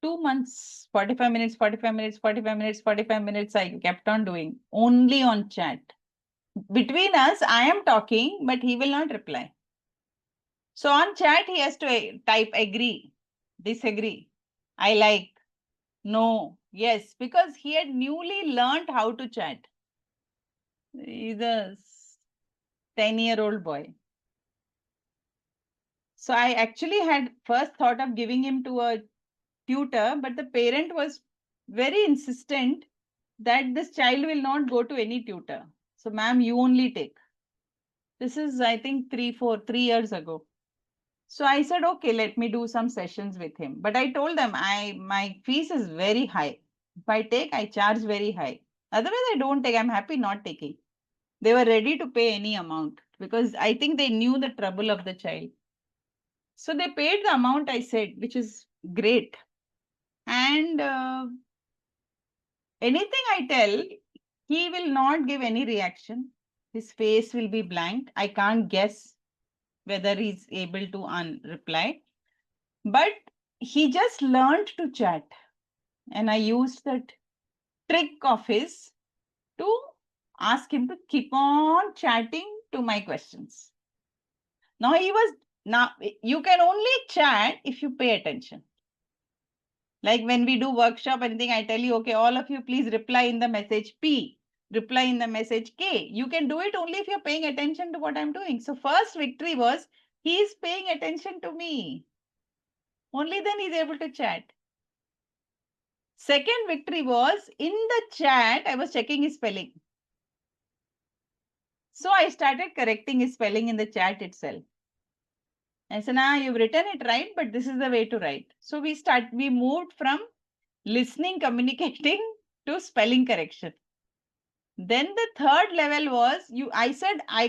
2 months, 45 minutes, 45 minutes, 45 minutes, 45 minutes, I kept on doing only on chat. Between us, I am talking, but he will not reply. So on chat, he has to type agree, disagree, I like, no, yes, because he had newly learned how to chat. He's a 10-year-old boy. So I actually had first thought of giving him to a tutor, but the parent was very insistent that this child will not go to any tutor. So ma'am, you only take. This is, I think, 3 years ago. So I said, okay, let me do some sessions with him. But I told them my fees is very high. If I take, I charge very high. Otherwise, I don't take. I'm happy not taking. They were ready to pay any amount because I think they knew the trouble of the child. So they paid the amount I said, which is great. And anything I tell, he will not give any reaction. His face will be blank. I can't guess whether he's able to reply. But he just learned to chat. And I used that trick of his to ask him to keep on chatting to my questions. Now you can only chat if you pay attention. Like when we do workshop, anything, I tell you, okay, all of you please reply in the message P, reply in the message K. You can do it only if you're paying attention to what I'm doing. So first victory was he is paying attention to me. Only then he's able to chat. Second victory was in the chat, I was checking his spelling. So I started correcting his spelling in the chat itself. I said, nah, you've written it right, but this is the way to write. So we moved from listening, communicating to spelling correction. Then the third level was I said, I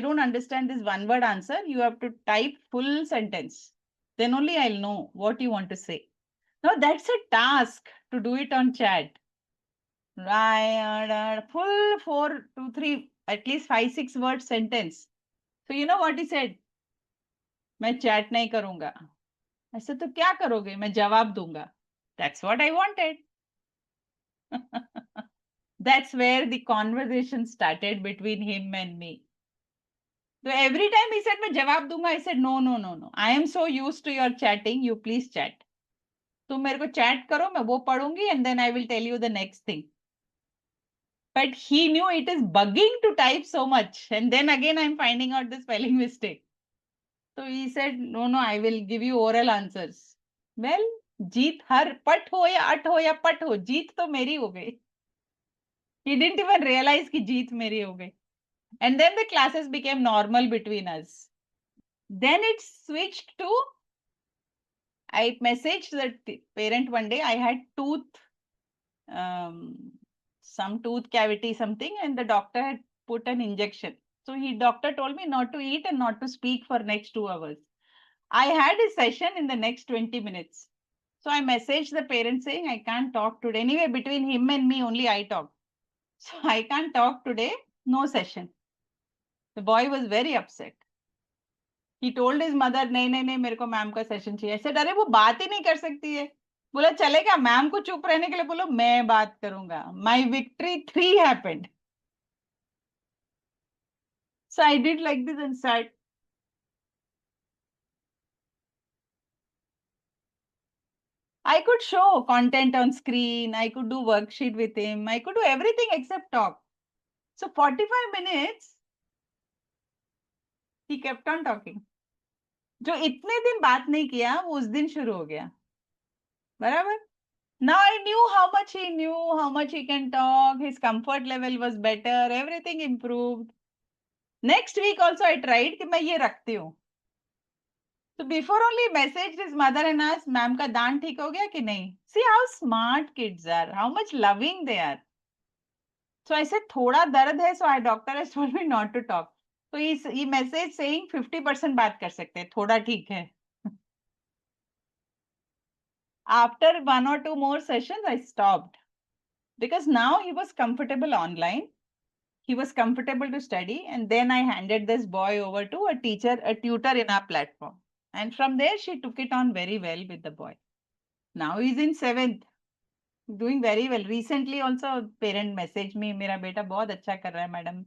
don't understand this one word answer. You have to type full sentence. Then only I'll know what you want to say. Now that's a task to do it on chat. Full 4 to 3, at least 5-6 word sentence. So you know what he said? मैं chat नहीं करूंगा. I said, तो क्या करोगे? मैं जवाब दूंगा. That's what I wanted. That's where the conversation started between him and me. So every time he said, मैं जवाब दूंगा, I said, no. I am so used to your chatting. You please chat. तुम मेरे को chat करो, मैं वो पढ़ूंगी and then I will tell you the next thing. But he knew it is bugging to type so much. And then again, I'm finding out the spelling mistake. So he said, no, I will give you oral answers. Well, जीत हर पट हो या अट हो या पट हो, जीत तो मेरी हो गई. He didn't even realize कि जीत मेरी हो गई. And then the classes became normal between us. Then it switched to, I messaged the parent one day, I had some tooth cavity something, and the doctor had put an injection. So doctor told me not to eat and not to speak for next 2 hours. I had a session in the next 20 minutes. So I messaged the parent saying, I can't talk today. Anyway, between him and me, only I talk. So I can't talk today, no session. The boy was very upset. He told his mother, नहीं मेरे को ma'am का session चाहिए. I said, अरे वो बात ही नहीं कर सकती है. बोला चलेगा, मैम को चुप रहने के लिए बोलो, मैं बात करूंगा. My victory 3 happened. So I did like this and said, I could show content on screen. I could do worksheet with him. I could do everything except talk. So 45 minutes, he kept on talking. जो इतने दिन बात नहीं किया, वो उस दिन शुरू हो गया. बराबर? Now I knew how much he knew, how much he can talk. His comfort level was better. Everything improved. Next week also I tried कि मैं ये रखती हूँ. So before only messaged his mother and asked, ma'am का दांत ठीक हो गया कि नहीं? See how smart kids are, how much loving they are. So I said, थोड़ा दर्द है, so our doctor has told me not to talk. So he messaged saying 50% बात कर सकते हैं, थोड़ा ठीक है. After 1 or 2 more sessions, I stopped. Because now he was comfortable online. He was comfortable to study. And then I handed this boy over to a tutor in our platform. And from there, she took it on very well with the boy. Now he's in 7th. Doing very well. Recently also parent messaged me, मेरा बेटा बहुत अच्छा कर रहा है madam.